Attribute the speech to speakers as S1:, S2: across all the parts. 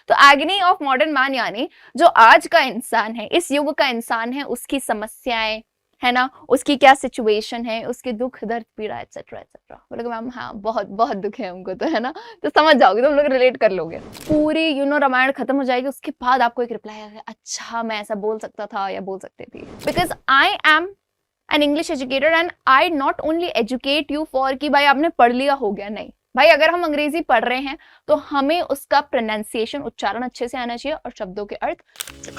S1: तो agony of modern man यानी जो आज का इंसान है, इस युग का इंसान है, उसकी समस्याएं है ना, उसकी क्या सिचुएशन है, उसके दुख दर्द पीड़ा एटसेट्रा एटसेट्रा। बोलोगे मैम हाँ बहुत बहुत दुख है हमको तो, है ना, तो समझ जाओगे, तुम लोग रिलेट कर लोगे। पूरी रामायण खत्म हो जाएगी, उसके बाद आपको एक रिप्लाई आएगा, अच्छा मैं ऐसा बोल सकता था या बोल सकती थी। Because I am an English educator and I not only educate you for कि भाई आपने पढ़ लिया हो गया, नहीं भाई, अगर हम अंग्रेजी पढ़ रहे हैं तो हमें उसका प्रोनाउंसिएशन, उच्चारण अच्छे से आना चाहिए और शब्दों के अर्थ।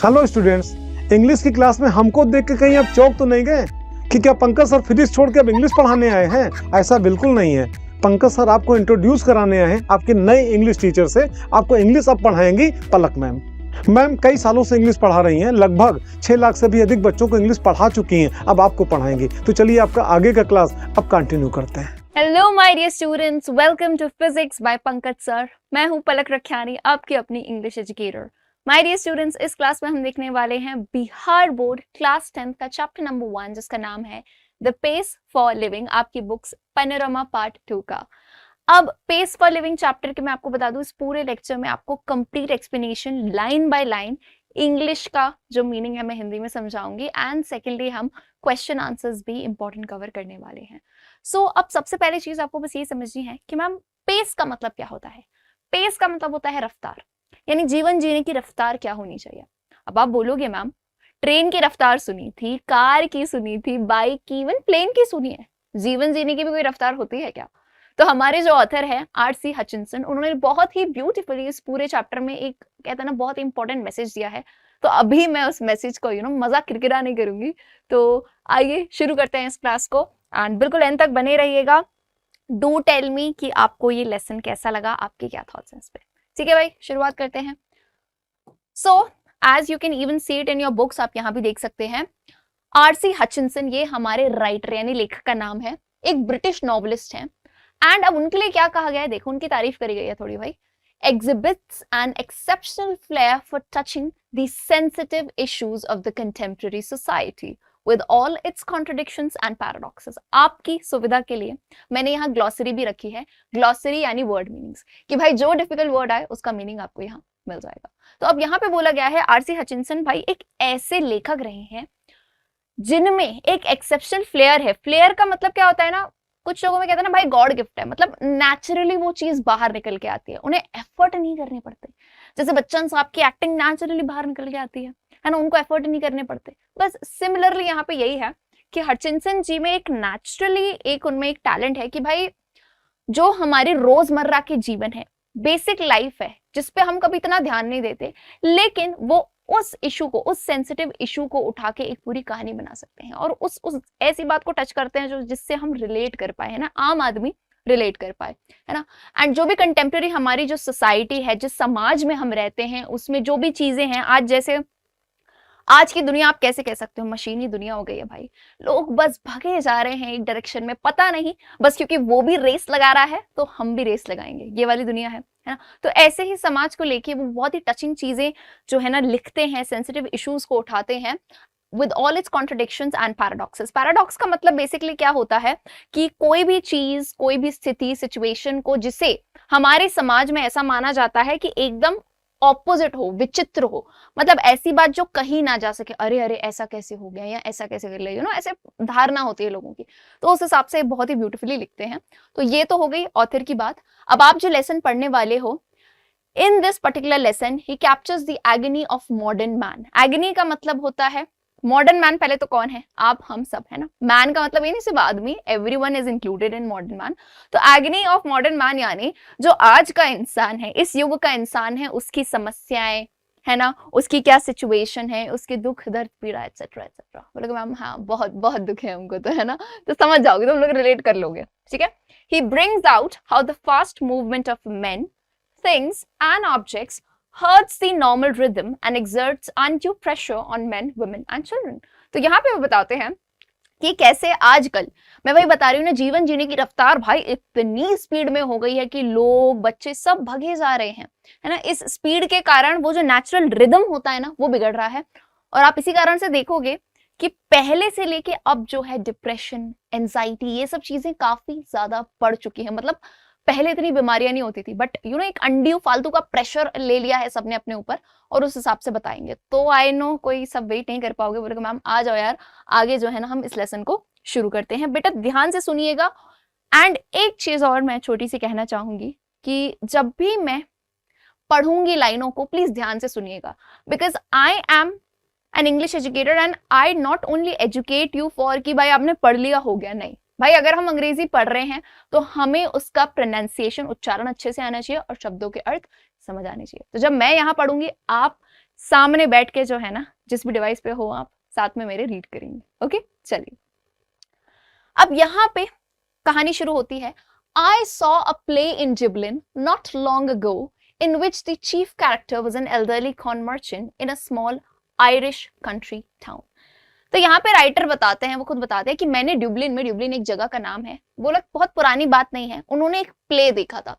S2: हेलो स्टूडेंट्स, इंग्लिश की क्लास में हमको देख के कहीं आप चौंक तो नहीं गए कि क्या पंकज सर फिजिक्स छोड़ के अब इंग्लिश पढ़ाने आए हैं? ऐसा बिल्कुल नहीं है। पंकज सर आपको इंट्रोड्यूस कराने आए हैं आपके नए इंग्लिश टीचर से। आपको इंग्लिश अब पढ़ाएंगी पलक मैम। मैम कई सालों से इंग्लिश पढ़ा रही हैं, लगभग 6 लाख से भी अधिक बच्चों को इंग्लिश पढ़ा चुकी हैं, अब आपको पढ़ाएंगी। तो चलिए आपका आगे का क्लास अब कंटिन्यू करते हैं।
S1: Hello my dear students, welcome to physics by Pankaj sir. मैं हूं पलक रखियानी, आपकी अपनी English educator. My dear students, इस क्लास में हम देखने वाले हैं बिहार बोर्ड क्लास 10 का चैप्टर नंबर 1, जिसका नाम है द पेस फॉर लिविंग, आपकी बुक्स पैनोरामा पार्ट 2 का। अब पेस फॉर लिविंग चैप्टर के मैं आपको बता दूं, इस पूरे लेक्चर में आपको complete explanation line by line English का जो मीनिंग है मैं हिंदी में समझाऊंगी, एंड सेकेंडली हम क्वेश्चन आंसर्स भी इंपॉर्टेंट कवर करने वाले हैं। सो अब सबसे पहले चीज आपको बस ये समझनी है कि मैम पेस का मतलब क्या होता है। पेस का मतलब होता है रफ्तार, यानी जीवन जीने की रफ्तार क्या होनी चाहिए। अब आप बोलोगे मैम ट्रेन की रफ्तार सुनी थी, कार की सुनी थी, बाइक की, इवन प्लेन की सुनी है, जीवन जीने की भी कोई रफ्तार होती है क्या? तो हमारे जो ऑथर है R.C. हचिंसन, उन्होंने बहुत ही ब्यूटीफुली इस पूरे चैप्टर में एक कहता है ना बहुत इंपॉर्टेंट मैसेज दिया है। तो अभी मैं उस मैसेज को मजाक किरकिरा नहीं करूंगी। तो आइए शुरू करते हैं इस क्लास को, एंड बिल्कुल एंड तक बने रहिएगा। डू टेल मी कि आपको ये लेसन कैसा लगा, आपके क्या थॉट्स हैं इस पे। ठीक है भाई, शुरुआत करते हैं। So as you can even see it in your books, आप यहाँ भी देख सकते हैं R.C. हचिंसन, ये हमारे राइटर यानी लेखक का नाम है, एक ब्रिटिश नॉवलिस्ट हैं। एंड अब उनके लिए क्या कहा गया है, देखो उनकी तारीफ करी गई है थोड़ी भाई। exhibits an exceptional flair for touching the sensitive issues of the contemporary society with all its contradictions and paradoxes। आपकी सुविधा के लिए मैंने यहाँ ग्लॉसरी भी रखी है। ग्लॉसरी यानी वर्ड मीनिंग्स, कि भाई जो डिफिकल्ट वर्ड आए उसका मीनिंग आपको यहाँ मिल जाएगा। तो अब यहाँ पे बोला गया है R.C. हचिंसन भाई एक ऐसे लेखक रहे हैं जिनमें एक एक्सेप्शनल फ्लेयर है। फ्लेयर का मतलब क्या होता है ना, कुछ लोगों में कहते हैं ना भाई गॉड गिफ्ट है, मतलब नेचुरली वो चीज बाहर निकल के आती है, उन्हें एफर्ट नहीं करने पड़ते। जैसे बच्चन साहब की एक्टिंग नेचुरली बाहर निकल के आती है ना, उनको एफर्ट नहीं करने पड़ते। बस सिमिलरली यहाँ पे यही है कि हचिंसन जी में एक नेचुरली एक उनमें एक टैलेंट है कि भाई जो हमारी रोजमर्रा के जीवन है, बेसिक लाइफ है, जिसपे हम कभी इतना ध्यान नहीं देते, लेकिन वो उस इशू को, उस सेंसिटिव इशू को उठा के एक पूरी कहानी बना सकते हैं और उस ऐसी बात को टच करते हैं जो जिससे हम रिलेट कर पाए, है ना, आम आदमी रिलेट कर पाए, है ना। एंड जो भी कंटेम्प्रेरी हमारी जो सोसाइटी है, जिस समाज में हम रहते हैं, उसमें जो भी चीजें हैं आज, जैसे आज की दुनिया आप कैसे कह सकते हो मशीनी दुनिया हो गई है भाई, लोग बस भागे जा रहे हैं एक डायरेक्शन में, पता नहीं, बस क्योंकि वो भी रेस लगा रहा है तो हम भी रेस लगाएंगे, ये वाली दुनिया है ना। तो ऐसे ही समाज को लेके वो बहुत ही टचिंग चीजें जो है ना लिखते हैं, सेंसिटिव इश्यूज को उठाते हैं with all its contradictions and paradoxes। Paradox का मतलब बेसिकली क्या होता है कि कोई भी चीज, कोई भी स्थिति, सिचुएशन को जिसे हमारे समाज में ऐसा माना जाता है कि एकदम ऑपोजिट हो, विचित्र हो, मतलब ऐसी बात जो कही ना जा सके, अरे अरे ऐसा कैसे हो गया या ऐसा कैसे कर लिया, ऐसे धारणा होती है लोगों की, तो उस हिसाब से बहुत ही ब्यूटीफुली लिखते हैं। तो ये तो हो गई ऑथर की बात। अब आप जो लेसन पढ़ने वाले हो, in this particular lesson he captures the agony of modern man. Agony का मतलब होता है मॉडर्न मैन, पहले तो कौन है, आप हम सब, है ना। मैन का मतलब ये नहीं सिर्फ आदमी, everyone is included in modern man. तो एगनी ऑफ मॉडर्न मैन यानी जो आज का इंसान है, इस युग का इंसान है, उसकी समस्याएं, है ना, उसकी क्या सिचुएशन है, उसके दुख दर्द पीड़ा एटसेट्रा एटसेट्रा। बोलोगे मैम हाँ बहुत बहुत दुख है हमको तो, है ना, तो समझ जाओगे, तुम लोग रिलेट कर लोगे। ठीक है। He brings out how the fast movement of main, things and objects hurts the normal rhythm and exerts undue pressure on men, women and children। तो यहाँ पे वो बताते हैं कि कैसे आजकल, मैं वही बता रही हूँ ना, जीवन जीने की रफ्तार भाई इतनी स्पीड में हो गई है कि लोग, बच्चे सब भगे जा रहे हैं, है ना। इस स्पीड के कारण वो जो नेचुरल रिदम होता है ना, वो बिगड़ रहा है। और आप इसी कारण से देखोगे कि पहले से लेके अब जो है डिप्रेशन, एंजाइटी, ये सब चीजें काफी ज्यादा बढ़ चुकी है। मतलब पहले इतनी बीमारियां नहीं होती थी, बट यू नो एक अनड्यू फालतू का प्रेशर ले लिया है सबने अपने ऊपर और उस हिसाब से बताएंगे। तो आई नो कोई सब वेट नहीं कर पाओगे, बोले मैम आ जाओ यार, आगे जो है ना हम इस लेसन को शुरू करते हैं। बेटा ध्यान से सुनिएगा। एंड एक चीज और मैं छोटी सी कहना चाहूंगी कि जब भी मैं पढ़ूंगी लाइनों को प्लीज ध्यान से सुनिएगा, because I am an English educator and I not only educate you for कि भाई आपने पढ़ लिया हो गया, नहीं भाई, अगर हम अंग्रेजी पढ़ रहे हैं तो हमें उसका प्रोनाउंसिएशन, उच्चारण अच्छे से आना चाहिए और शब्दों के अर्थ समझ आने चाहिए। तो जब मैं यहाँ पढ़ूंगी आप सामने बैठ के जो है ना, जिस भी डिवाइस पे हो आप साथ में मेरे रीड करेंगे। ओके, चलिए अब यहाँ पे कहानी शुरू होती है। I saw a play in Dublin not long ago in which the chief character was an elderly con merchant in a small Irish country town. तो यहाँ पे राइटर बताते हैं, वो खुद बताते हैं कि मैंने ड्यूब्लिन एक जगह का नाम है, बोला बहुत पुरानी बात नहीं है, उन्होंने एक प्ले देखा था।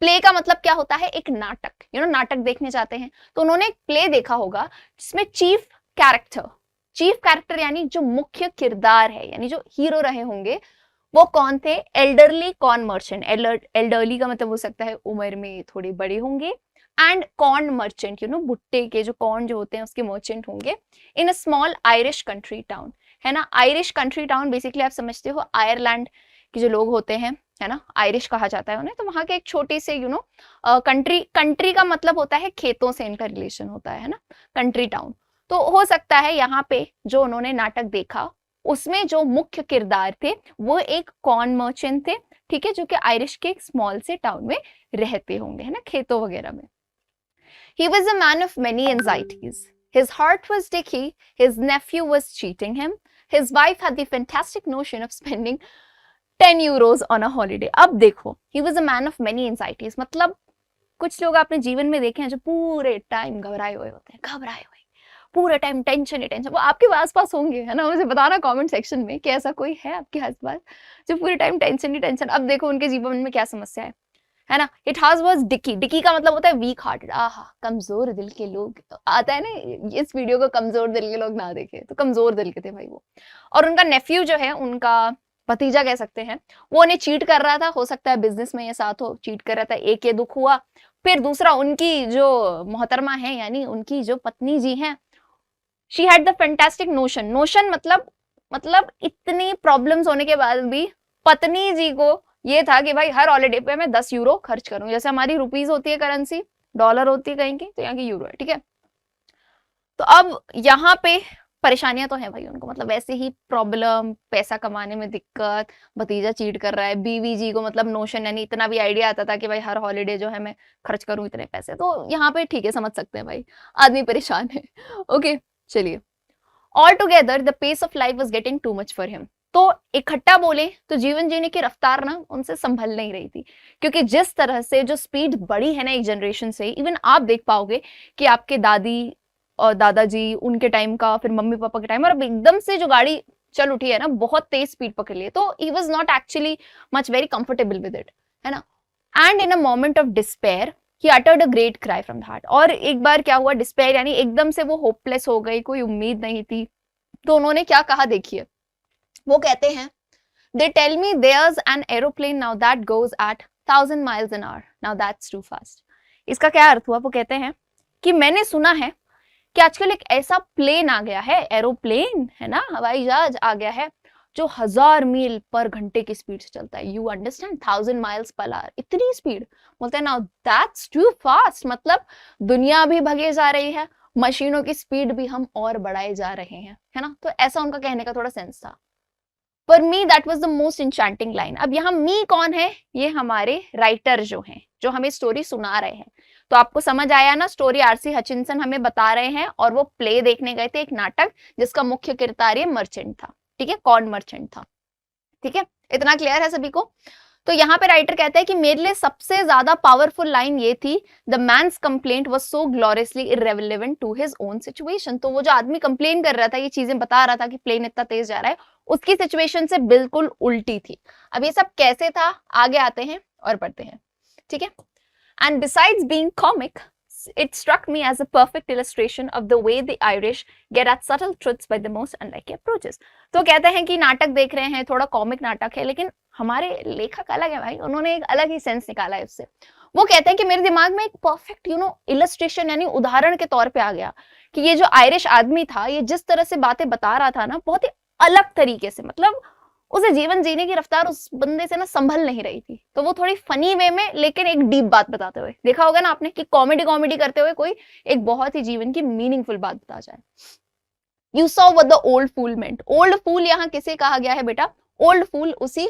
S1: प्ले का मतलब क्या होता है? एक नाटक, यू नो नाटक देखने जाते हैं तो उन्होंने एक प्ले देखा होगा जिसमें चीफ कैरेक्टर यानी जो मुख्य किरदार है, यानी जो हीरो रहे होंगे वो कौन थे? Elderly corn merchant. एल्डरली का मतलब हो सकता है उम्र में थोड़े बड़े होंगे, and corn merchant you know भुट्टे के जो कॉर्न जो होते हैं उसके मर्चेंट होंगे, in a small Irish country town, है ना। आयरिश कंट्री टाउन बेसिकली आप समझते हो आयरलैंड के जो लोग होते हैं, है ना, आयरिश कहा जाता है उन्हें। तो वहां के एक छोटे से यू नो कंट्री का मतलब होता है खेतों से इनका रिलेशन होता है ना, कंट्री टाउन। तो हो सकता है यहाँ पे जो उन्होंने नाटक देखा उसमें जो मुख्य किरदार थे वो एक कॉर्न मर्चेंट थे, ठीक है, जो कि आयरिश के एक स्मॉल से टाउन में रहते होंगे, है ना, खेतों वगैरह में। He was a man of many anxieties. His heart was dicky, his nephew was cheating him, his wife had the fantastic notion of spending 10 euros on a holiday. अब देखो, he was a man of many anxieties, मतलब कुछ लोग आपने जीवन में देखे हैं जो पूरे टाइम घबराए हुए होते हैं, पूरे टाइम टेंशन ही टेंशन। वो आपके आसपास होंगे, है ना, मुझे बताना कमेंट सेक्शन में कि ऐसा कोई है आपके आसपास जो पूरे टाइम टेंशन ही टेंशन। अब देखो उनके जीवन में क्या समस्या है ना। इट हाज वाज डिकी का मतलब होता है वीक हार्टेड, आहा कमजोर दिल के लोग, आता है ना, इस वीडियो को कमजोर दिल के लोग ना देखे, तो कमजोर दिल के थे भाई वो। और उनका नेफ्यू जो है, उनका भतीजा कह सकते हैं, वो उन्हें चीट कर रहा था, हो सकता है बिजनेस में ये साथ हो, चीट कर रहा था। एक ये दुख हुआ, फिर दूसरा उनकी जो मोहतरमा है यानी उनकी जो पत्नी जी हैं, she had the fantastic notion मतलब इतनी प्रॉब्लम्स होने के बाद भी पत्नी जी को ये था कि भाई हर हॉलिडे पे मैं 10 यूरो खर्च करूं। जैसे हमारी रुपीज होती है करेंसी, डॉलर होती है कहीं की, तो यहाँ की यूरो है, ठीक है। तो अब यहाँ पे परेशानियां तो है भाई उनको, मतलब वैसे ही प्रॉब्लम, पैसा कमाने में दिक्कत, भतीजा चीट कर रहा है, बीवी जी को मतलब नोशन यानी इतना भी आइडिया आता था कि भाई हर हॉलिडे जो है मैं खर्च करूं इतने पैसे। तो यहाँ पे ठीक है, समझ सकते हैं भाई, आदमी परेशान है। ओके चलिए, all together the pace of life was getting too much for him. तो इकट्ठा बोले तो जीवन जीने की रफ्तार ना उनसे संभल नहीं रही थी, क्योंकि जिस तरह से जो स्पीड बढ़ी है ना एक जनरेशन से, इवन आप देख पाओगे कि आपके दादी और दादाजी उनके टाइम का, फिर मम्मी पापा के टाइम, और अब एकदम से जो गाड़ी चल उठी है ना, बहुत तेज स्पीड पकड़ ली है, तो he was not actually much very comfortable with it, है ना। And in a moment of despair he uttered a great cry from the heart। और एक बार क्या हुआ, डिस्पेयर यानी एकदम से वो होपलेस हो गई, कोई उम्मीद नहीं थी, तो उन्होंने क्या कहा देखिए, वो कहते हैं, they tell me there's an aeroplane now that goes at 1000 miles an hour, now that's too fast। इसका क्या अर्थ हुआ? वो कहते हैं कि मैंने सुना है कि आजकल एक ऐसा प्लेन आ गया है, एरोप्लेन है ना, हवाई जहाज आ गया है जो 1000 मील पर घंटे की स्पीड से चलता है। You understand, 1000 miles per hour, इतनी स्पीड। बोलते हैं नाउ दैट्स टू फास्ट, मतलब दुनिया भी भगे जा रही है, मशीनों की स्पीड भी हम और बढ़ाए जा रहे हैं, है ना। तो ऐसा उनका कहने का थोड़ा सेंस था। For me that was the most enchanting line. अब यहाँ मी कौन है? ये हमारे राइटर जो हैं, जो हमें स्टोरी सुना रहे हैं। तो आपको समझ आया ना, स्टोरी आरसी हचिंसन हमें बता रहे हैं, और वो प्ले देखने गए थे, एक नाटक जिसका मुख्य किरदार ये मर्चेंट था, ठीक है, कॉर्न मर्चेंट था, ठीक है, इतना क्लियर है सभी को। तो यहाँ पे राइटर कहता है कि मेरे लिए सबसे ज्यादा पावरफुल लाइन ये थी, the man's complaint was so gloriously irrelevant to his own situation. तो वो जो आदमी कंप्लेन कर रहा था, ये चीजें बता रहा था कि प्लेन इतना तेज जा रहा है, उसकी सिचुएशन से बिल्कुल उल्टी थी। अब ये सब कैसे था, आगे आते हैं और पढ़ते हैं, ठीक है। And besides being comic, it struck me as a perfect illustration of the way the Irish get at subtle truths by the most unlikely approaches। तो कहते हैं कि नाटक देख रहे हैं, थोड़ा कॉमिक नाटक है, लेकिन हमारे लेखक अलग है भाई, उन्होंने एक अलग ही सेंस निकाला है उससे। वो कहते हैं कि मेरे दिमाग में एक परफेक्ट इलस्ट्रेशन यानी उदाहरण के तौर पे आ गया कि ये जो आयरिश आदमी था, ये जिस तरह से बातें बता रहा था ना, बहुत ही अलग तरीके से, मतलब उसे जीवन जीने की रफ्तार उस बंदे से ना संभल नहीं रही थी। तो वो थोड़ी फनी वे में लेकिन एक डीप बात बताते हुए, देखा होगा ना आपने कि कॉमेडी कॉमेडी करते हुए कोई एक बहुत ही जीवन की मीनिंगफुल बात बता जाए। You saw what the old fool meant. Old fool यहाँ किसे कहा गया है बेटा? ओल्ड फूल उसी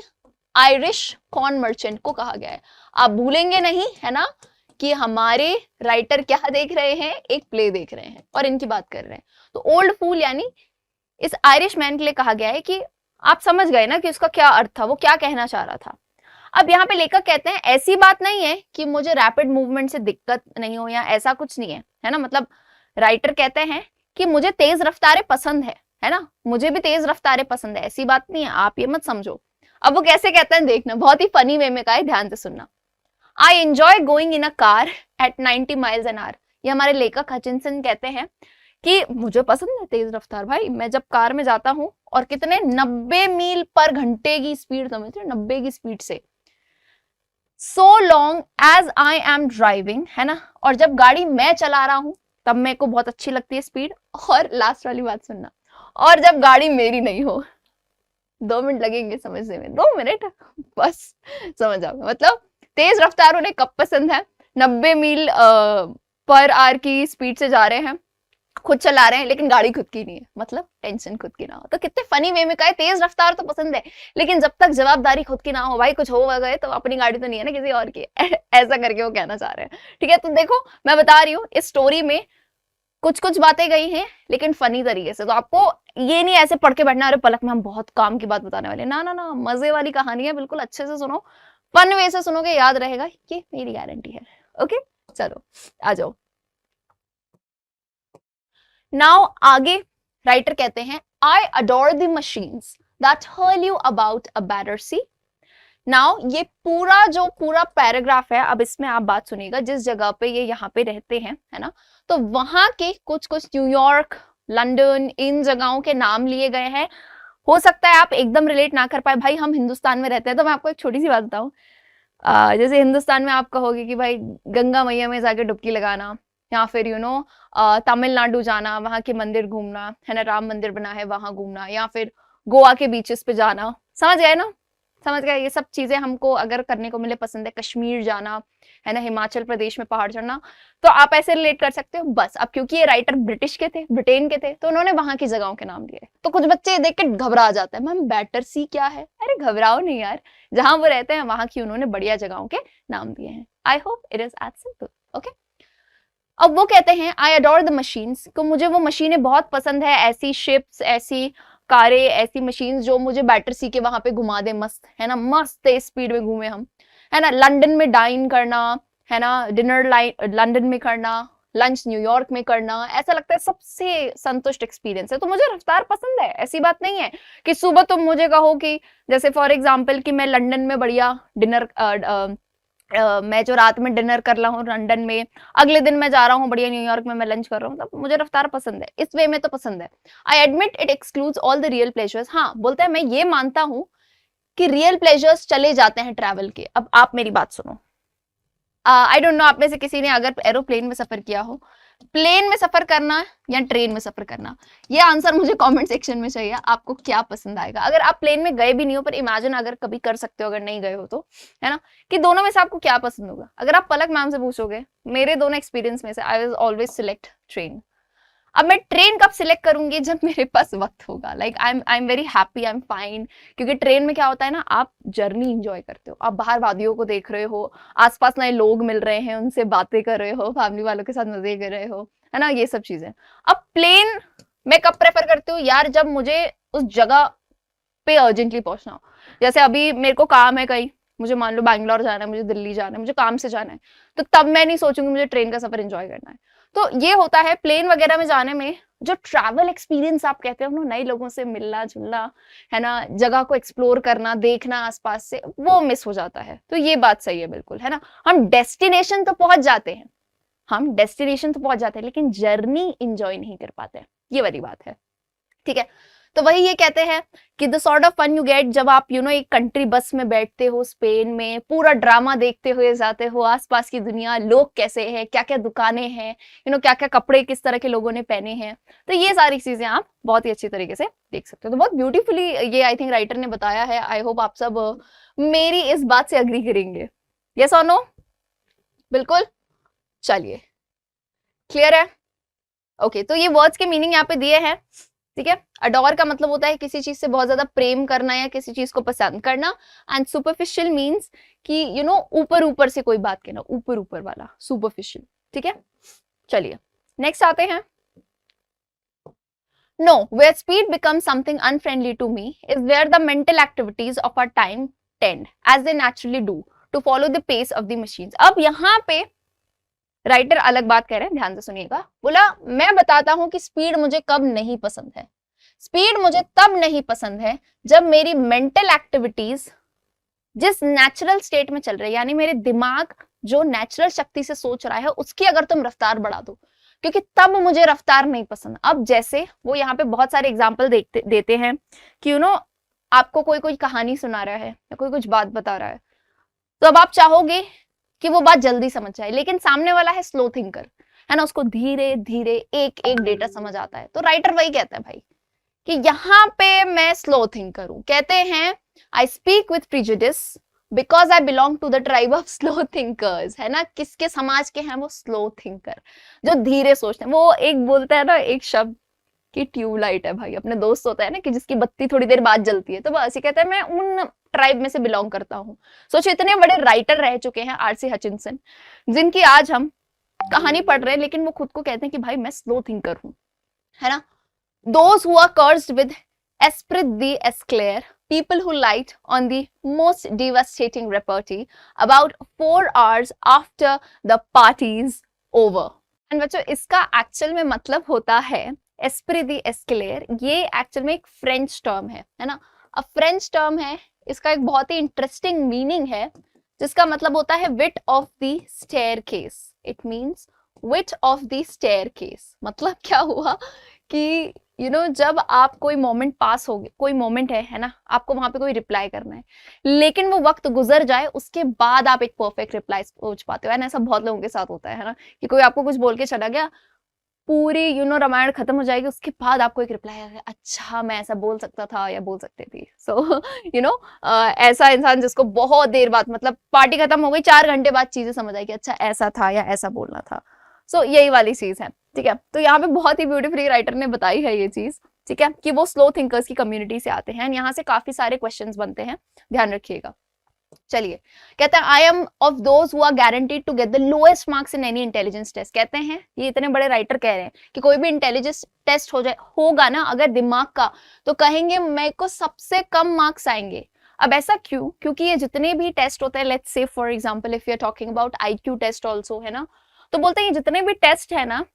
S1: आयरिश कॉर्न मर्चेंट को कहा गया है। आप भूलेंगे नहीं है ना कि हमारे राइटर क्या देख रहे हैं, एक प्ले देख रहे हैं और इनकी बात कर रहे हैं। तो ओल्ड फूल यानी इस आयरिश मैन के लिए कहा गया है कि आप समझ गए ना कि उसका क्या अर्थ था, वो क्या कहना चाह रहा था। अब यहाँ पे लेखक कहते हैं ऐसी बात नहीं है कि मुझे रैपिड मूवमेंट से दिक्कत नहीं हो या ऐसा कुछ नहीं है ना। मतलब राइटर कहते हैं कि मुझे तेज रफ्तारें पसंद है ना, मुझे भी तेज रफ्तारें पसंद है, ऐसी बात नहीं है, आप ये मत समझो। अब वो कैसे कहते हैं देखना, बहुत ही फनी वे में कहा है, ध्यान से सुनना। I enjoy going in a car eight 90 miles an hour. ये हमारे लेखक हचिनसन कहते हैं कि मुझे पसंद है तेज रफ्तार भाई, मैं जब कार में जाता हूं और कितने 90 मील पर घंटे की स्पीड, समझते हो 90 की स्पीड से, so long as I am driving, है ना, और जब गाड़ी मैं चला रहा हूं तब मेरे को बहुत अच्छी लगती है स्पीड। और लास्ट वाली बात सुनना, और जब गाड़ी मेरी नहीं हो, 2 मिनट लगेंगे समझने में, 2 मिनट बस समझ जाओगे। मतलब तेज रफ्तार उन्हें कब पसंद है? 90 मील पर आवर की स्पीड से जा रहे हैं, खुद चला रहे हैं, लेकिन गाड़ी खुद की नहीं है, मतलब टेंशन खुद की ना हो। तो कितने फनी वे में कहा है, तेज रफ्तार तो पसंद है लेकिन जब तक जवाबदारी खुद की ना हो भाई, कुछ हो गए तो अपनी गाड़ी तो नहीं है ना, किसी और की ऐसा करके वो कहना चाह रहे हैं। ठीक है, तो देखो मैं बता रही हूँ इस स्टोरी में कुछ कुछ बातें गई हैं लेकिन फनी तरीके से। तो आपको ये नहीं ऐसे पढ़ के बैठना अरे पलक में हम बहुत काम की बात बताने वाले, ना ना ना, मजे वाली कहानी है, बिल्कुल अच्छे से सुनो, फन वे से सुनोगे, याद रहेगा, ये मेरी गारंटी है। ओके चलो आ जाओ। नाउ आगे राइटर कहते हैं I adore the machines that hurl you about a better C. Now ये पूरा पैराग्राफ है, अब इसमें आप बात सुनिएगा, जिस जगह पे ये यहाँ पे रहते हैं है ना, तो वहां के कुछ कुछ न्यूयॉर्क, लंदन, इन जगहों के नाम लिए गए हैं। हो सकता है आप एकदम रिलेट ना कर पाए, भाई हम हिंदुस्तान में रहते हैं, तो मैं आपको एक छोटी सी बात बताऊं। जैसे हिंदुस्तान में आप कहोगे कि भाई गंगा मैया में जाके डुबकी लगाना, या फिर तमिलनाडु जाना, वहां के मंदिर घूमना, है ना, राम मंदिर बना है वहां घूमना, या फिर गोवा के बीचेस पे जाना, समझ गए ना, समझ गए, ये सब चीजें हमको अगर करने को मिले पसंद है। कश्मीर जाना, है ना, हिमाचल प्रदेश में पहाड़ चढ़ना, तो आप ऐसे रिलेट कर सकते हो बस। अब क्योंकि ये राइटर ब्रिटिश के थे, ब्रिटेन के थे, तो उन्होंने वहां की जगहों के नाम दिए। तो कुछ बच्चे देख के घबरा जाते हैं, मैम बेटर सी क्या है? अरे घबराओ नहीं यार, जहां वो रहते हैं वहां की उन्होंने बढ़िया जगहों के नाम दिए हैं। I hope it is as simple. Okay, अब वो कहते हैं आई अडोर द मशीन्स, तो मुझे वो मशीनें बहुत पसंद है, ऐसी शिप्स, ऐसी कारें, ऐसी मशीन जो मुझे बेटर सी के वहां पे घुमा दे, मस्त, है ना, मस्त तेज स्पीड में घूमे हम, है ना, लंदन में डाइन करना, है ना, डिनर लंदन में करना, लंच न्यूयॉर्क में करना, ऐसा लगता है सबसे संतुष्ट एक्सपीरियंस है। तो मुझे रफ्तार पसंद है, ऐसी बात नहीं है कि सुबह तुम मुझे कहो कि जैसे फॉर एग्जाम्पल कि मैं लंदन में बढ़िया डिनर मैं जो रात में डिनर कर रहा हूँ लंदन में, अगले दिन मैं जा रहा हूँ बढ़िया न्यूयॉर्क में मैं लंच कर रहा हूँ, तब मुझे रफ्तार पसंद है, इस वे में तो पसंद है। I admit it excludes all the real pleasures. हाँ, बोलता है मैं ये मानता हूँ कि रियल प्लेजर्स चले जाते हैं ट्रैवल के। अब आप मेरी बात सुनो, आई डोंट नो आप में से किसी ने अगर एरोप्लेन में सफर किया हो, प्लेन में सफर करना या ट्रेन में सफर करना, ये आंसर मुझे कमेंट सेक्शन में चाहिए। आपको क्या पसंद आएगा? अगर आप प्लेन में गए भी नहीं हो, पर इमेजिन अगर कभी कर सकते हो, अगर नहीं गए हो तो, है ना, कि दोनों में से आपको क्या पसंद होगा। अगर आप पलक मैम से पूछोगे, मेरे दोनों एक्सपीरियंस में से I will always select train. अब मैं ट्रेन कब सिलेक्ट करूंगी? जब मेरे पास वक्त होगा, like I am very happy, I am fine, क्योंकि ट्रेन में क्या होता है ना, आप जर्नी एंजॉय करते हो, आप बाहर वादियों को देख रहे हो, आसपास नए लोग मिल रहे हैं, उनसे बातें कर रहे हो, फैमिली वालों के साथ मजे कर रहे हो, है ना, ये सब चीजें। अब प्लेन मैं कब प्रेफर करती हूँ यार? जब मुझे उस जगह पे अर्जेंटली पहुंचना हो, जैसे अभी मेरे को काम है कहीं, मुझे मान लो बैंगलोर जाना है, मुझे दिल्ली जाना है, मुझे काम से जाना है, तो तब मैं नहीं सोचूंगी मुझे ट्रेन का सफर एंजॉय करना है। तो ये होता है प्लेन वगैरह में जाने में, जो ट्रैवल एक्सपीरियंस आप कहते हो, नए लोगों से मिलना जुलना, है ना, जगह को एक्सप्लोर करना, देखना आसपास से, वो मिस हो जाता है। तो ये बात सही है बिल्कुल, है ना। हम डेस्टिनेशन तो पहुंच जाते हैं, लेकिन जर्नी इंजॉय नहीं कर पाते हैं, ये वाली बात है। ठीक है, तो वही ये कहते हैं कि the sort of fun you get जब आप एक कंट्री बस में बैठते हो स्पेन में, पूरा ड्रामा देखते हुए जाते हो, आसपास की दुनिया, लोग कैसे हैं, क्या क्या दुकानें हैं, क्या क्या कपड़े किस तरह के लोगों ने पहने हैं, तो ये सारी चीजें आप बहुत ही अच्छी तरीके से देख सकते हो। तो बहुत ब्यूटीफुली ये आई थिंक राइटर ने बताया है। आई होप आप सब मेरी इस बात से अग्री करेंगे। यस और नो? बिल्कुल। चलिए, क्लियर है? ओके, तो ये वर्ड्स के मीनिंग यहाँ पे दिए हैं, ठीक है। अडोर का मतलब होता है किसी चीज से बहुत ज्यादा प्रेम करना या किसी चीज को पसंद करना, एंड सुपरफिशियल मीन्स कि ऊपर ऊपर से कोई बात कहना, ऊपर ऊपर वाला, सुपरफिशियल, ठीक है। चलिए नेक्स्ट आते हैं। No, where speed becomes something unfriendly to me is where the mental activities of our time tend, as they naturally do, to follow the pace of the machines. अब यहाँ पे राइटर अलग बात कह रहे हैं, ध्यान से सुनिएगा। बोला मैं बताता हूं कि स्पीड मुझे कब नहीं पसंद है। स्पीड मुझे तब नहीं पसंद है जब मेरी मेंटल एक्टिविटीज जिस नेचुरल स्टेट में चल रही है, यानी मेरे दिमाग जो नेचुरल शक्ति से सोच रहा है, उसकी अगर तुम रफ्तार बढ़ा दो, क्योंकि तब मुझे रफ्तार नहीं पसंद। अब जैसे वो यहाँ पे बहुत सारे एग्जाम्पल देते हैं कि आपको कोई कहानी सुना रहा है या कोई कुछ बात बता रहा है, तो अब आप चाहोगे कि वो बात जल्दी समझ जाए, लेकिन सामने वाला है स्लो थिंकर, है ना, उसको धीरे धीरे एक एक डेटा समझ आता है। तो राइटर वही कहता है भाई कि यहाँ पे मैं स्लो थिंकर हूं। कहते हैं I speak with prejudice because I belong to the tribe of slow thinkers, है ना। किसके समाज के हैं वो? स्लो थिंकर, जो धीरे सोचते हैं। वो एक बोलता है ना एक शब्द कि ट्यूबलाइट है भाई, अपने दोस्त होता है ना कि जिसकी बत्ती थोड़ी देर बाद जलती है, तो बस ये कहता है मैं उन ट्राइब में से बिलोंग करता हूँ। सोचो इतने बड़े राइटर रह चुके हैं आर.सी. हचिंसन, जिनकी आज हम कहानी पढ़ रहे हैं, लेकिन वो खुद को कहते हैं कि भाई मैं स्लो थिंकर हूँ, है ना। Those who are cursed with esprit d'esclair, people who light on the most devastating repartee about 4 hours after the party's over. And बच्चों इसका एक्चुअल में मतलब होता है esprit d'esclair। ये एक्चुअल में एक फ्रेंच टर्म है ना। अब फ्रेंच टर्म है, इसका एक बहुत ही इंटरेस्टिंग मीनिंग है, जिसका मतलब होता है wit of the staircase. It means wit of the staircase. मतलब क्या हुआ कि जब आप कोई मोमेंट पास हो गए, कोई मोमेंट है ना, आपको वहां पे कोई रिप्लाई करना है, लेकिन वो वक्त गुजर जाए, उसके बाद आप एक परफेक्ट रिप्लाई सोच पाते हो। ऐसा बहुत लोगों के साथ होता है ना, कि कोई आपको कुछ बोल के चला गया, पूरी रामायण खत्म हो जाएगी, उसके बाद आपको एक रिप्लाई आएगा, अच्छा मैं ऐसा बोल सकता था या बोल सकती थी। सो ऐसा इंसान जिसको बहुत देर बाद, मतलब पार्टी खत्म हो गई, 4 घंटे बाद चीजें समझ आएगी, अच्छा ऐसा था या ऐसा बोलना था। सो यही वाली चीज है, ठीक है। तो यहाँ पे बहुत ही ब्यूटीफुली राइटर ने बताई है ये चीज, ठीक है, कि वो स्लो थिंकर्स की कम्युनिटी से आते हैं। यहाँ से काफी सारे क्वेश्चंस बनते हैं, ध्यान रखिएगा। चलिए, कहते हैं I am of those who are guaranteed to get the lowest marks in any intelligence test. कहते हैं ये इतने बड़े राइटर कह रहे हैं कि कोई भी इंटेलिजेंस टेस्ट होगा ना अगर दिमाग का, तो कहेंगे मेरे को सबसे कम मार्क्स आएंगे। अब ऐसा क्यों? क्योंकि ये जितने भी टेस्ट होते हैं, let's say for example if you are talking about IQ test also, है ना, तो बोलते हैं जितने भी टेस्ट है ना,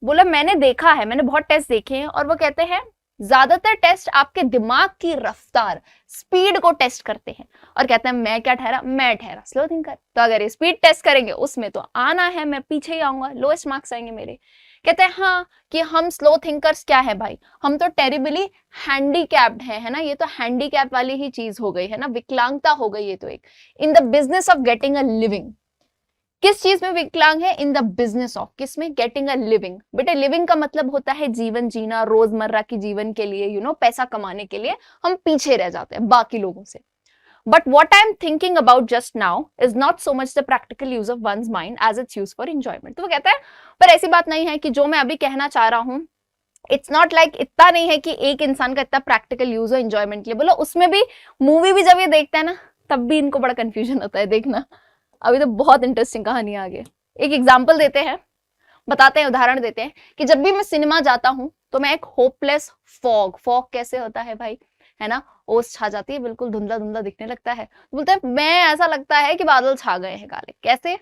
S1: बोला मैंने देखा है, मैंने बहुत टेस्ट देखे हैं, और वो कहते हैं ज्यादातर टेस्ट आपके दिमाग की रफ्तार, स्पीड को टेस्ट करते हैं। और कहते हैं मैं क्या ठहरा? मैं ठहरा स्लो थिंकर। तो अगर ये स्पीड टेस्ट करेंगे उसमें तो आना है, मैं पीछे ही आऊंगा, लोएस्ट मार्क्स आएंगे मेरे। कहते हैं हाँ कि हम स्लो थिंकर्स क्या है भाई, हम तो टेरिबली हैंडीकैप्ड है ना। ये तो हैंडीकैप वाली ही चीज हो गई है ना, विकलांगता हो गई ये तो एक। In the business of getting a living. किस चीज में विकलांग है? इन द बिजनेस ऑफ, किसमें? Getting a living. बेटे लिविंग का मतलब होता है जीवन जीना, रोजमर्रा की जीवन के लिए, पैसा कमाने के लिए हम पीछे रह जाते हैं बाकी लोगों से। But what I am thinking about just now is not so much the practical use of one's mind as its use for enjoyment. तो वो कहता है पर ऐसी बात नहीं है कि जो मैं अभी कहना चाह रहा हूं, इट्स नॉट लाइक इतना नहीं है कि एक इंसान का इतना प्रैक्टिकल यूज हो एंजॉयमेंट के लिए। बोलो उसमें भी, मूवी भी जब ये देखते हैं ना, तब भी इनको बड़ा कंफ्यूजन होता है। देखना अभी तो बहुत इंटरेस्टिंग कहानी आगे। एक एग्जाम्पल देते हैं, बताते हैं, उदाहरण देते हैं कि जब भी मैं सिनेमा जाता हूं तो मैं एक होपलेस फॉग कैसे होता है भाई, है ना, ओस छा जाती है, बिल्कुल धुंधला धुंधला दिखने लगता है। बोलते हैं मैं ऐसा लगता है कि बादल छा गए हैं काले। कैसे?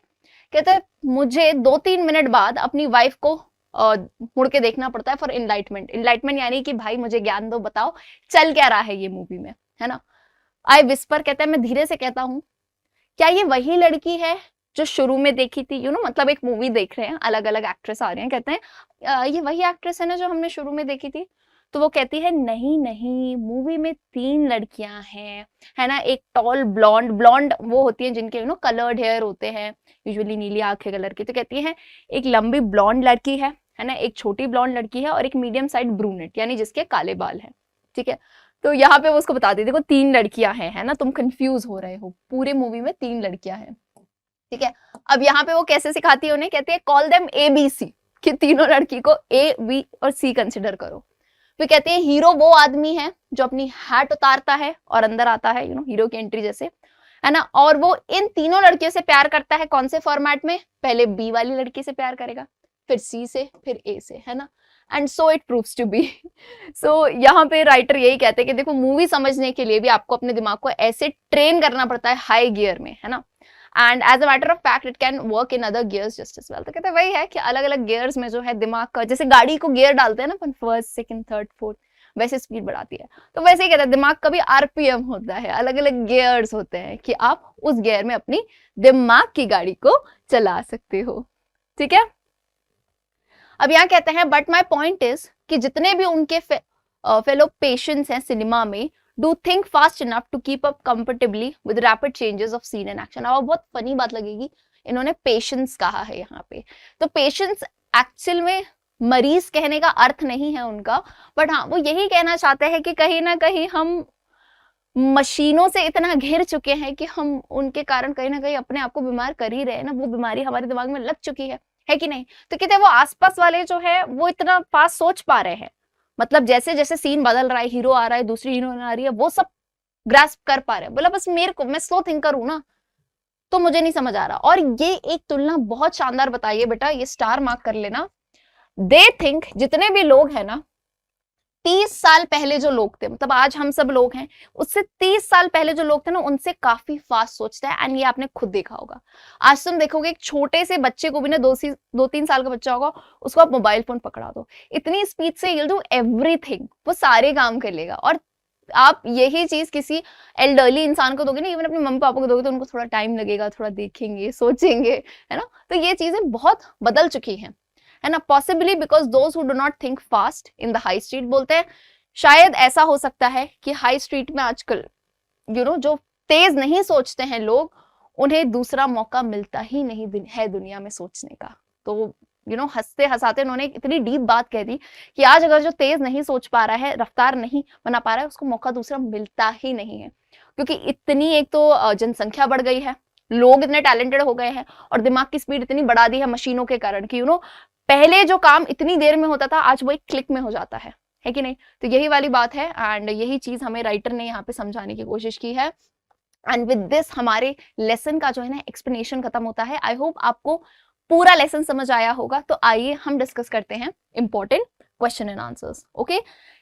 S1: कहते हैं मुझे 2-3 मिनट बाद अपनी वाइफ को मुड़ के देखना पड़ता है फॉर इनलाइटमेंट यानी कि भाई मुझे ज्ञान दो, बताओ चल क्या रहा है ये मूवी में, है ना। आई विस्पर, कहते हैं मैं धीरे से कहता हूँ, क्या ये वही लड़की है जो शुरू में देखी थी? मतलब एक मूवी देख रहे हैं, अलग अलग एक्ट्रेस आ रहे हैं, कहते हैं ये वही एक्ट्रेस है ना जो हमने शुरू में देखी थी। तो वो कहती है नहीं नहीं, मूवी में 3 लड़कियां हैं, है ना। एक टॉल ब्लॉन्ड, ब्लॉन्ड वो होती है जिनके कलर्ड हेयर होते हैं, यूजुअली नीली आंखें कलर की। तो कहती है एक लंबी ब्लॉन्ड लड़की है ना, एक छोटी ब्लॉन्ड लड़की है और एक मीडियम साइज ब्रूनेट, यानी जिसके काले बाल हैं, ठीक है। तो यहाँ पे वो उसको बताती है देखो 3 लड़कियां हैं, है ना, तुम कंफ्यूज हो रहे हो, पूरे मूवी में 3 लड़कियां हैं, ठीक है। अब यहाँ पे वो कैसे सिखाती है उन्हें, कहती है कॉल देम ABC, कि तीनों लड़की को A, B और C कंसिडर करो। फिर कहते हैं हीरो वो आदमी है जो अपनी हैट उतारता है और अंदर आता है, हीरो की एंट्री जैसे, है ना। और वो इन तीनों लड़कियों से प्यार करता है, कौन से फॉर्मेट में, पहले B वाली लड़की से प्यार करेगा, फिर C से, फिर A से, है ना। And so it proves to be. So यहाँ पे राइटर यही कहते हैं कि देखो मूवी समझने के लिए भी आपको अपने दिमाग को ऐसे ट्रेन करना पड़ता है हाई गियर में, है ना। And as a matter of fact it can work in other gears just as well. तो कहते हैं वही है कि अलग अलग गियर्स में जो है दिमाग का, जैसे गाड़ी को गियर डालते हैं ना अपन, फर्स्ट सेकंड थर्ड फोर्थ, वैसे स्पीड बढ़ाती है। तो वैसे ही कहते हैं दिमाग का भी RPM होता है, अलग अलग गियर्स होते हैं कि आप उस गियर में अपनी दिमाग की गाड़ी को चला सकते हो, ठीक है। अब यहाँ कहते हैं बट माई पॉइंट इज कि जितने भी उनके फेलो पेशेंट्स हैं सिनेमा में, do think fast enough to keep up comfortably with rapid changes of scene and action. अब बहुत फनी बात लगेगी, इन्होंने पेशेंस कहा है यहाँ पे। तो पेशेंस एक्चुअल में मरीज कहने का अर्थ नहीं है उनका, बट हाँ वो यही कहना चाहते हैं कि कहीं ना कहीं हम मशीनों से इतना घिर चुके हैं कि हम उनके कारण कहीं ना कहीं अपने आप को बीमार कर ही रहे हैं ना, वो बीमारी हमारे दिमाग में लग चुकी है कि नहीं। तो कहते हैं वो आसपास वाले जो है वो इतना फास्ट सोच पा रहे हैं, मतलब जैसे जैसे सीन बदल रहा है, हीरो आ रहा है, दूसरी हीरोइन आ रही है, वो सब ग्रास्प कर पा रहे हैं। बोला बस मेरे को, मैं स्लो थिंकर हूं ना, तो मुझे नहीं समझ आ रहा। और ये एक तुलना बहुत शानदार बताइए बेटा, ये स्टार मार्क कर लेना। दे थिंक, जितने भी लोग हैं ना, 30 साल पहले जो लोग थे, मतलब आज हम सब लोग हैं, उससे 30 साल पहले जो लोग थे ना, उनसे काफी फास्ट सोचता है। एंड ये आपने खुद देखा होगा। आज तुम देखोगे एक छोटे से बच्चे को भी ना, 2-3 साल का बच्चा होगा, उसको आप मोबाइल फोन पकड़ा दो, इतनी स्पीड से यू डू एवरीथिंग, वो सारे काम कर लेगा। और आप यही चीज किसी एल्डरली इंसान को दोगे ना, इवन अपने मम्मी पापा को दोगे, तो उनको थोड़ा टाइम लगेगा, थोड़ा देखेंगे, सोचेंगे, है ना। तो ये चीजें बहुत बदल चुकी हैं, है ना। Possibly because those who do not think fast in the high street, बोलते हैं शायद ऐसा हो सकता है कि हाई स्ट्रीट में आजकल जो तेज नहीं सोचते हैं लोग, उन्हें दूसरा मौका मिलता ही नहीं है दुनिया में सोचने का। तो हंसते हंसाते उन्होंने इतनी डीप बात कह दी कि आज अगर जो तेज नहीं सोच पा रहा है, रफ्तार नहीं बना पा रहा है, उसको मौका दूसरा मिलता ही नहीं है। क्योंकि इतनी एक तो जनसंख्या बढ़ गई है, लोग इतने टैलेंटेड हो गए हैं, और दिमाग की स्पीड इतनी बढ़ा दी है मशीनों के कारण कि पहले जो काम इतनी देर में होता था, आज वो एक क्लिक में हो जाता है कि नहीं। तो यही वाली बात है, एंड यही चीज हमें राइटर ने यहाँ पे समझाने की कोशिश की है। एंड विद दिस हमारे लेसन का जो है ना एक्सप्लेनेशन खत्म होता है। आई होप आपको पूरा लेसन समझ आया होगा। तो आइए हम डिस्कस करते हैं important question and answers. Okay,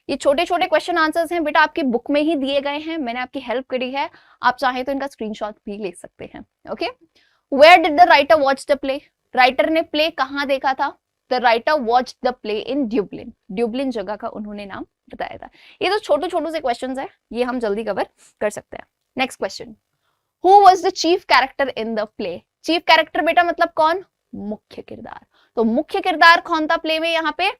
S1: ये छोटे छोटे क्वेश्चन आंसर्स हैं बेटा, आपकी बुक में ही दिए गए हैं, मैंने आपकी हेल्प करी है, आप चाहें तो इनका स्क्रीनशॉट भी ले सकते हैं। Okay, where did the writer watch the play? Writer ने प्ले कहाँ देखा था? The writer watch the play in Dublin. Dublin जगह का उन्होंने नाम बताया था। ये तो छोटे छोटे से क्वेश्चन है, ये हम जल्दी कवर कर सकते हैं। Next question, who was the chief character in the play? Chief character बेटा मतलब कौन? मुख्य किरदार। तो मुख्य किरदार कौन था प्ले में? यहाँ पे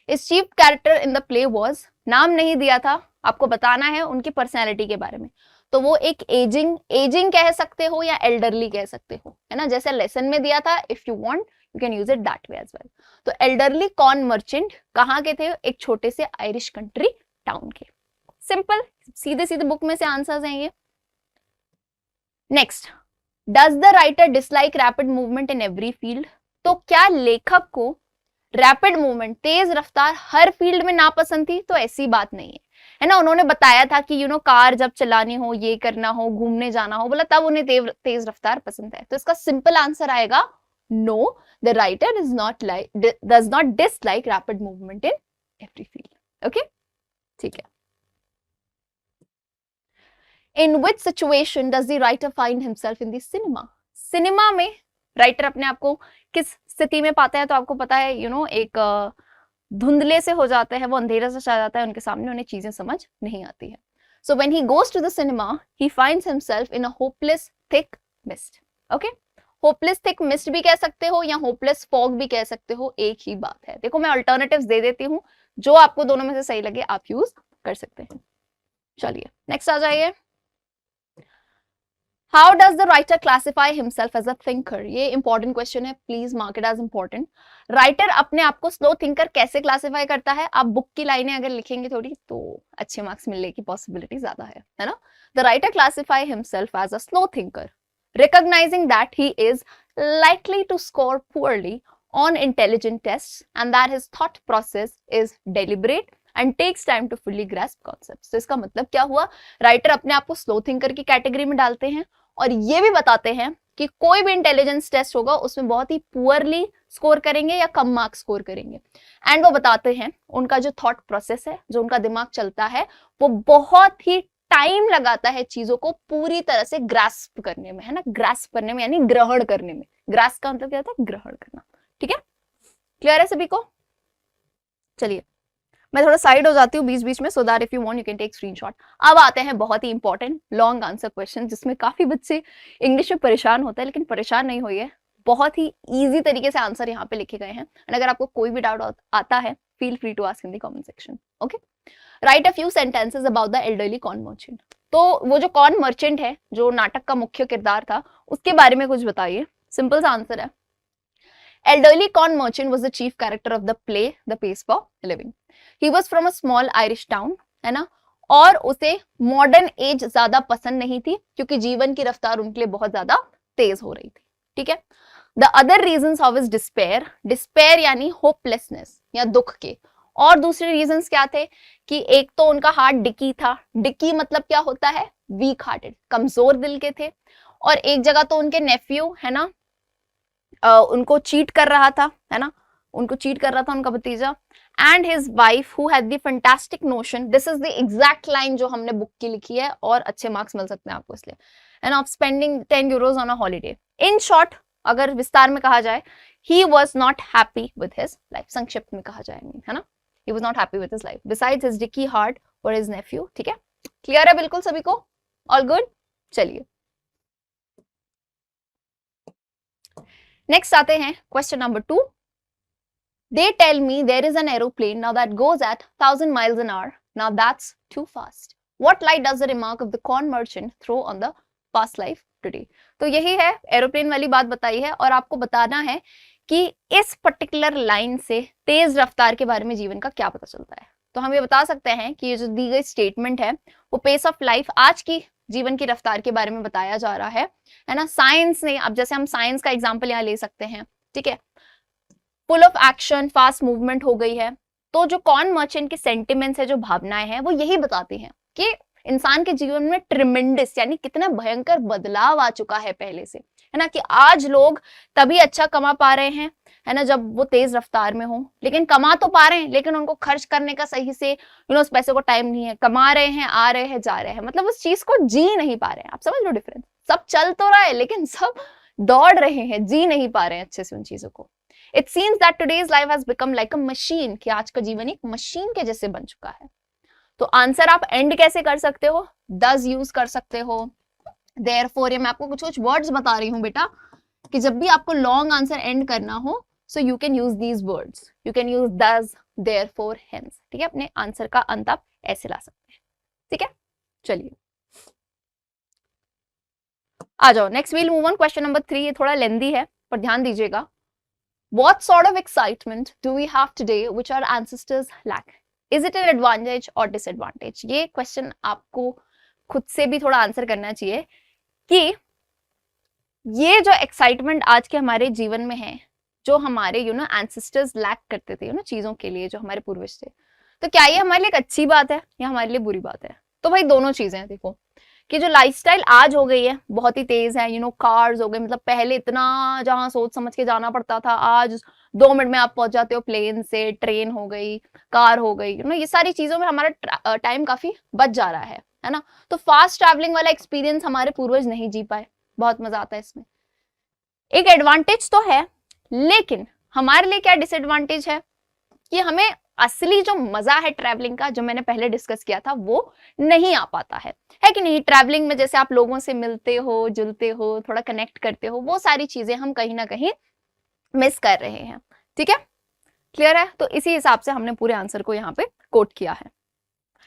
S1: इस chief character in the play was, नाम नहीं दिया था, आपको बताना है उनकी पर्सनैलिटी के बारे में। तो वो एक एजिंग कह सकते हो या एल्डरली कह सकते हो, है ना, जैसे लेसन में दिया था। If you want you can use it that way as well. तो एल्डरली कॉर्न मर्चेंट, कहाँ के थे? एक छोटे से आयरिश कंट्री टाउन के। सिंपल, सीधे सीधे बुक में से आंसर्स हैं ये। Next, does the writer dislike rapid movement in every field? तो क्या लेखक को रैपिड मूवमेंट, तेज रफ्तार हर फील्ड में नापसंद थी? तो ऐसी बात नहीं है ना। उन्होंने बताया था कि कार जब चलानी हो, ये करना हो, घूमने जाना हो, बोला तब उन्हें तेज रफ्तार पसंद है। तो इसका सिंपल आंसर आएगा no, the writer does not dislike rapid movement in every field. Okay, ठीक है। In which situation does the writer find himself in the cinema? Cinema में राइटर अपने आप को किस स्थिति में पाता है? तो आपको पता है एक धुंधले से हो जाते हैं, वो अंधेरा से छा जाता है उनके सामने, उन्हें चीजें समझ नहीं आती है। So when he goes to the cinema, he finds himself in a hopeless thick mist. Okay, hopeless thick mist भी कह सकते हो या होपलेस फॉग भी कह सकते हो, एक ही बात है। देखो मैं अल्टरनेटिव्स दे देती हूँ, जो आपको दोनों में से सही लगे आप यूज कर सकते हैं। चलिए नेक्स्ट आ जाइए। How does the writer classify himself as a thinker? ये इंपॉर्टेंट क्वेश्चन है, please mark it as important. Writer अपने आप को स्लो थिंकर कैसे क्लासिफाई करता है? आप बुक की लाइनें अगर लिखेंगे थोड़ी तो अच्छे मार्क्स मिलने की पॉसिबिलिटी ज्यादा है ना। The writer classify himself as a slow thinker, recognizing that he is likely to score poorly on intelligent tests and that his thought process is deliberate and takes time to fully grasp concepts। तो इसका मतलब क्या हुआ? Writer अपने आप को slow thinker की category में डालते हैं और ये भी बताते हैं कि कोई भी इंटेलिजेंस टेस्ट होगा उसमें बहुत ही पुअरली स्कोर करेंगे या कम मार्क्स स्कोर करेंगे। एंड वो बताते हैं उनका जो थॉट प्रोसेस है, जो उनका दिमाग चलता है, वो बहुत ही टाइम लगाता है चीजों को पूरी तरह से ग्रास्प करने में, है ना। ग्रास्प करने में यानी ग्रहण करने में। ग्रास्प का मतलब क्या होता है? ग्रहण करना। ठीक है, क्लियर है सभी को? चलिए मैं थोड़ा साइड हो जाती हूँ बीच बीच में, so that if you want you can take screenshot. अब आते हैं बहुत ही इंपॉर्टेंट लॉन्ग आंसर क्वेश्चन, जिसमें काफी बच्चे इंग्लिश में परेशान होते हैं, लेकिन परेशान नहीं होइए, बहुत ही इजी तरीके से आंसर यहाँ पे लिखे गए हैं। एंड अगर आपको कोई भी डाउट आता है, feel free to ask in the comment section. Okay, write a few sentences about the elderly corn merchant. तो वो जो कॉर्न मर्चेंट है, जो नाटक का मुख्य किरदार था, उसके बारे में कुछ बताइए। सिंपल सा आंसर है, elderly corn merchant was the chief character of the play The Pace for Living. He was from a small Irish town, है ना, और उसे मॉडर्न एज ज्यादा पसंद नहीं थी क्योंकि जीवन की रफ्तार उनके लिए बहुत ज्यादा तेज हो रही थी। ठीक है, the other reasons of his despair, despair यानी होपलेसनेस या दुख के, और दूसरे रीजंस क्या थे कि एक तो उनका हार्ट डिकी था। डिकी मतलब क्या होता है? वीक हार्टेड, कमजोर दिल के थे। और एक जगह तो उनके नेफ्यू, है ना, उनको चीट कर रहा था, है ना, उनको चीट कर रहा था उनका भतीजा। And his wife who had the fantastic notion, this is the exact line जो हमने बुक की लिखी है और अच्छे मार्क्स मिल सकते हैं आपको इसलिए, end of spending 10 euros on a holiday. In short, अगर विस्तार में कहा जाए, he was not happy with his life, संक्षिप्त में कहा जाए, है ना, he was not happy with his life besides his dicky heart for his nephew। ठीक है, क्लियर है बिल्कुल सभी को? All good. चलिए नेक्स्ट आते हैं question number 2। They tell me there is an aeroplane now that goes at 1000 miles an hour. Now that's too fast. What light does the remark of the corn merchant throw on the past life today? तो यही है, aeroplane वाली बात बताई है और आपको बताना है कि इस पर्टिकुलर लाइन से तेज रफ्तार के बारे में जीवन का क्या पता चलता है। तो हम ये बता सकते हैं कि ये जो दी गई स्टेटमेंट है वो पेस ऑफ लाइफ, आज की जीवन की रफ्तार के बारे में बताया जा रहा है ना। साइंस ने, अब जैसे हम साइंस का एग्जांपल यहाँ ले सकते हैं, ठीक है, full of action, fast movement हो गई है। तो जो कॉर्न मर्चेंट के सेंटिमेंट्स है, जो भावनाएं हैं, वो यही बताती हैं कि इंसान के जीवन में ट्रिमेंडस यानी कितना भयंकर बदलाव आ चुका है पहले से, है ना, कि आज लोग तभी अच्छा कमा पा रहे हैं, है ना, जब वो तेज रफ्तार में हो, लेकिन कमा तो पा रहे हैं लेकिन उनको खर्च करने का सही से उस पैसे को टाइम नहीं है। कमा रहे हैं, आ रहे हैं, जा रहे हैं, मतलब उस चीज को जी नहीं पा रहे हैं। आप समझ लो डिफरेंस, सब चल तो रहा है लेकिन सब दौड़ रहे हैं, जी नहीं पा रहे हैं अच्छे से उन चीजों को। It seems that today's life has become like a machine, कि आज का जीवन एक मशीन के जैसे बन चुका है। तो आंसर आप एंड कैसे कर सकते हो? डज यूज कर सकते हो, देयरफॉर। ये मैं आपको कुछ वर्ड्स बता रही हूँ बेटा, कि जब भी आपको लॉन्ग आंसर एंड करना हो, so you can use these words, you can use does, therefore, hence. ठीक है, अपने आंसर का अंत आप ऐसे ला सकते हैं। ठीक है, चलिए आ जाओ next, we'll move on question number 3। ये थोड़ा लेंदी है पर ध्यान दीजिएगा। What sort of excitement do we have today which our ancestors lack? Is it an advantage or disadvantage? ये क्वेश्चन आपको खुद से भी थोड़ा आंसर करना चाहिए कि ये जो एक्साइटमेंट आज के हमारे जीवन में है, जो हमारे एंसेस्टर्स लैक करते थे चीजों के लिए, जो हमारे पूर्वज थे, तो क्या ये हमारे लिए एक अच्छी बात है या हमारे लिए बुरी बात है? तो भाई दोनों चीजें हैं। देखो कि जो लाइफस्टाइल आज हो गई है बहुत ही तेज है, कार्स हो गए, मतलब पहले इतना जहां सोच समझ के जाना पड़ता था, आज 2 मिनट में आप पहुंच जाते हो प्लेन से, ट्रेन हो गई, कार हो गई, ये सारी चीजों में हमारा टाइम काफी बच जा रहा है ना। तो फास्ट ट्रैवलिंग वाला एक्सपीरियंस हमारे पूर्वज नहीं जी पाए, बहुत मजा आता है इसमें। एक एडवांटेज तो है, लेकिन हमारे लिए क्या डिसएडवांटेज है कि हमें असली जो मजा है ट्रैवलिंग का, जो मैंने पहले डिस्कस किया था, वो नहीं आ पाता है कि नहीं। ट्रैवलिंग में जैसे आप लोगों से मिलते हो, जुलते हो, थोड़ा कनेक्ट करते हो, वो सारी चीजें हम कहीं ना कहीं मिस कर रहे हैं। ठीक है, क्लियर है? तो इसी हिसाब से हमने पूरे आंसर को यहाँ पे कोट किया है।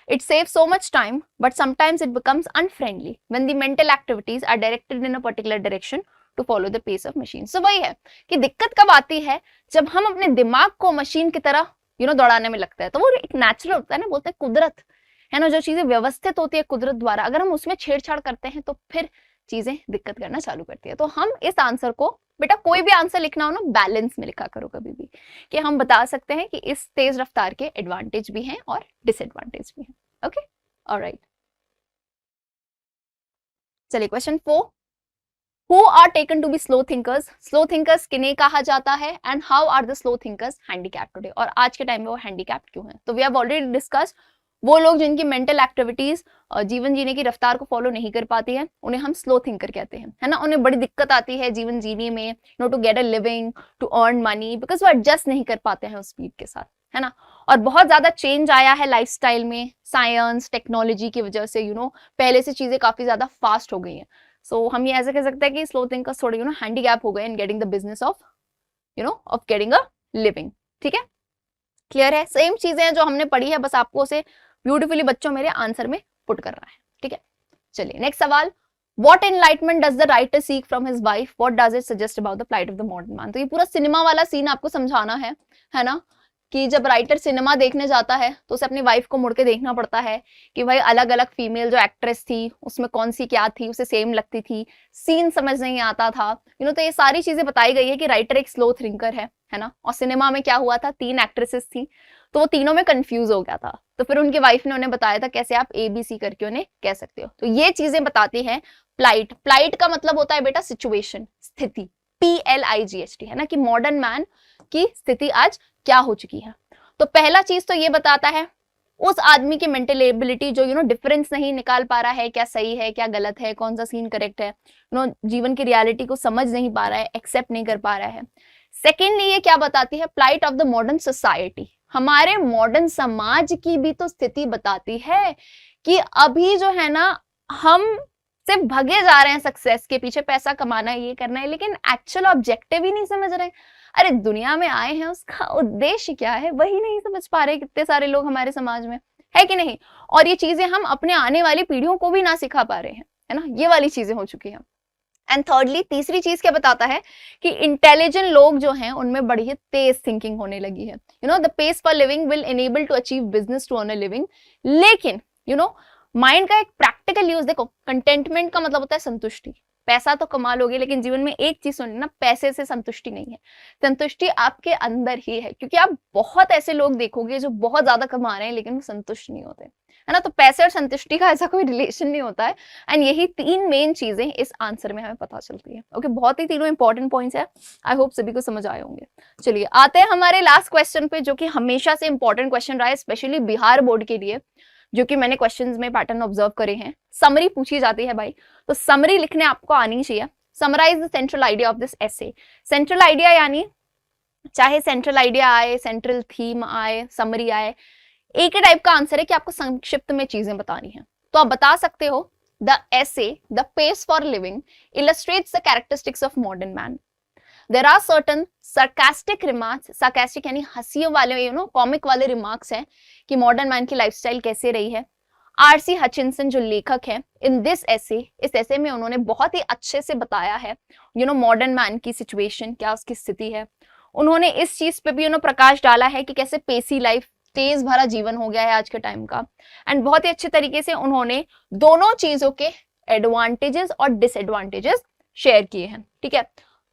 S1: It saves so much time, but sometimes it becomes unfriendly when the mental activities are directed in a particular direction to follow the pace of machine. So वही है कि दिक्कत कब आती है, जब हम अपने दिमाग को मशीन की तरह दौड़ाने में लगता है। तो वो एक नेचुरल होता है ना, बोलते हैं कुदरत है ना, जो चीजें व्यवस्थित होती है कुदरत द्वारा, अगर हम उसमें छेड़छाड़ करते हैं तो फिर चीजें दिक्कत करना चालू करती है। तो हम इस आंसर को, बेटा कोई भी आंसर लिखना हो ना, बैलेंस में लिखा करो कभी भी, कि हम बता सकते हैं कि इस तेज रफ्तार के एडवांटेज भी हैं और डिसएडवांटेज भी हैं। ओके, ऑलराइट, चलिए question 4, who are taken to be slow thinkers? Slow thinkers किन्हें कहा जाता है, and how are the slow thinkers handicapped today? और आज के टाइम में वो हैंडीकैप्ड क्यों है? तो वी हैव ऑलरेडी डिस्कस्ड, वो लोग जिनकी मेंटल एक्टिविटीज जीवन जीने की रफ्तार को फॉलो नहीं कर पाती है, उन्हें हम स्लो थिंकर कहते हैं, है ना। उन्हें बड़ी दिक्कत आती है जीवन जीने में, to get a living, to earn money, because वो एडजस्ट नहीं कर पाते हैं उस स्पीड के साथ, है ना। और बहुत ज्यादा चेंज आया है लाइफस्टाइल में, साइंस टेक्नोलॉजी की वजह से, पहले से चीजें काफी ज्यादा फास्ट हो गई हैं। सो हम ये ऐसे कह सकते हैं कि स्लो थिंकर्स थोड़े हैंडीकैप हो गए in getting the business of of getting a living. ठीक है, क्लियर है? सेम चीजें हैं जो हमने पढ़ी है, बस आपको उसे ब्यूटीफुली बच्चों मेरे आंसर में पुट करना है। ठीक है, चलिए नेक्स्ट सवाल, What enlightenment does the writer seek from his wife? What does it suggest about the plight of the modern man? तो ये पूरा सिनेमा वाला सीन आपको समझाना है ना, कि जब राइटर सिनेमा देखने जाता है तो उसे अपनी वाइफ को मुड़ के देखना पड़ता है कि भाई अलग अलग फीमेल जो एक्ट्रेस थी उसमें कौन सी क्या थी, उसे सेम लगती थी, सीन समझ नहीं आता था, तो ये सारी चीजें बताई गई है कि राइटर एक स्लो थिंकर है ना। और सिनेमा में क्या हुआ था, 3 एक्ट्रेसेस थी, तो वो तीनों में कंफ्यूज हो गया था, तो फिर उनकी वाइफ ने उन्हें बताया था कैसे आप ABC करके उन्हें कह सकते हो। तो ये चीजें बताती है प्लाइट। प्लाइट का मतलब होता है बेटा सिचुएशन, स्थिति, PLIGHT, है ना, कि मॉडर्न मैन की स्थिति आज क्या हो चुकी है। तो पहला चीज तो ये बताता है उस आदमी की मेंटल एबिलिटी जो डिफरेंस नहीं निकाल पा रहा है, क्या सही है क्या गलत है, कौन सा सीन करेक्ट है, जीवन की रियलिटी को समझ नहीं पा रहा है, एक्सेप्ट नहीं कर पा रहा है। सेकेंडली ये क्या बताती है, plight of the modern society, हमारे मॉडर्न समाज की भी तो स्थिति बताती है कि अभी जो है ना हम सिर्फ भगे जा रहे हैं सक्सेस के पीछे, पैसा कमाना है, ये करना है, लेकिन एक्चुअल ऑब्जेक्टिव ही नहीं समझ रहे। अरे दुनिया में आए हैं, उसका उद्देश्य क्या है वही नहीं समझ पा रहे कितने सारे लोग हमारे समाज में, है कि नहीं। और ये चीजें हम अपने आने वाली पीढ़ियों को भी ना सिखा पा रहे हैं, है ना, ये वाली चीजें हो चुकी हैं। एंड थर्डली तीसरी चीज क्या बताता है कि इंटेलिजेंट लोग जो हैं उनमें बड़ी ही तेज थिंकिंग होने लगी है। The pace for living will enable to achieve business to earn a living, लेकिन माइंड का एक प्रैक्टिकल यूज देखो, कंटेंटमेंट का मतलब होता है संतुष्टि, पैसा तो कमा लोगे लेकिन जीवन में एक चीज सुनना, पैसे से संतुष्टि नहीं है, संतुष्टि आपके अंदर ही है, क्योंकि आप बहुत ऐसे लोग देखोगे जो बहुत ज्यादा कमा रहे हैं लेकिन वो संतुष्ट नहीं होते, है ना। तो पैसे और संतुष्टि का ऐसा कोई रिलेशन नहीं होता है, एंड यही 3 मेन चीजें इस आंसर में हमें पता चलती है। ओके, बहुत ही तीनों इंपॉर्टेंट पॉइंट्स है, आई होप सभी को समझ आए होंगे। चलिए आते हैं हमारे लास्ट क्वेश्चन पे, जो कि हमेशा से इंपॉर्टेंट क्वेश्चन रहा है, स्पेशली बिहार बोर्ड के लिए, जो कि मैंने क्वेश्चंस में पैटर्न ऑब्जर्व करे हैं। समरी पूछी जाती है भाई, तो समरी लिखने आपको आनी चाहिए। Summarise the central idea of this essay. Central idea यानी चाहे सेंट्रल आइडिया आए, सेंट्रल थीम आए, समरी आए, एक ही टाइप का आंसर है कि आपको संक्षिप्त में चीजें बतानी है। तो आप बता सकते हो the essay the pace for living illustrates the characteristics of modern man. There are certain sarcastic remarks, sarcastic यानी हंसियों वाले कॉमिक वाले रिमार्क्स हैं कि मॉडर्न मैन की लाइफस्टाइल कैसे रही है। R.C. हचिंसन जो लेखक है, इन दिस एसे, इस एसे में उन्होंने बहुत ही अच्छे से बताया है मॉडर्न मैन की सिचुएशन, क्या उसकी स्थिति है। उन्होंने इस चीज पे भी प्रकाश डाला है कि कैसे पेसी लाइफ, तेज भरा जीवन हो गया है आज के टाइम का, एंड बहुत ही अच्छे तरीके से उन्होंने दोनों चीजों के एडवांटेजेस और डिसएडवांटेजेस शेयर किए हैं। ठीक है,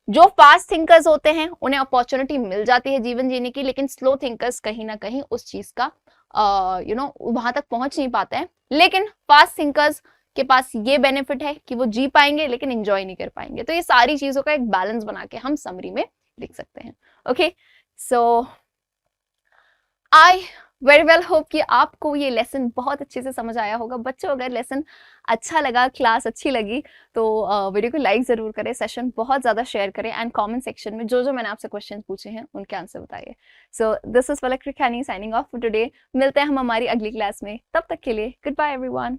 S1: जो फास्ट थिंकर्स होते हैं उन्हें अपॉर्चुनिटी मिल जाती है जीवन जीने की, लेकिन स्लो थिंकर्स कहीं ना कहीं उस चीज का वहां तक पहुंच नहीं पाते हैं। लेकिन फास्ट थिंकर्स के पास ये बेनिफिट है कि वो जी पाएंगे लेकिन एंजॉय नहीं कर पाएंगे। तो ये सारी चीजों का एक बैलेंस बना के हम समरी में लिख सकते हैं। Okay, so I very well, hope कि आपको ये लेसन बहुत अच्छे से समझ आया होगा। बच्चों, अगर लेसन अच्छा लगा, क्लास अच्छी लगी, तो वीडियो को लाइक ज़रूर करें, सेशन बहुत ज़्यादा शेयर करें एंड कमेंट सेक्शन में जो मैंने आपसे क्वेश्चन पूछे हैं उनके आंसर बताइए। So this is Palak Rikhani signing off for today. मिलते हैं हम हमारी अगली क्लास में, तब तक के लिए गुड बाय एवरीवन।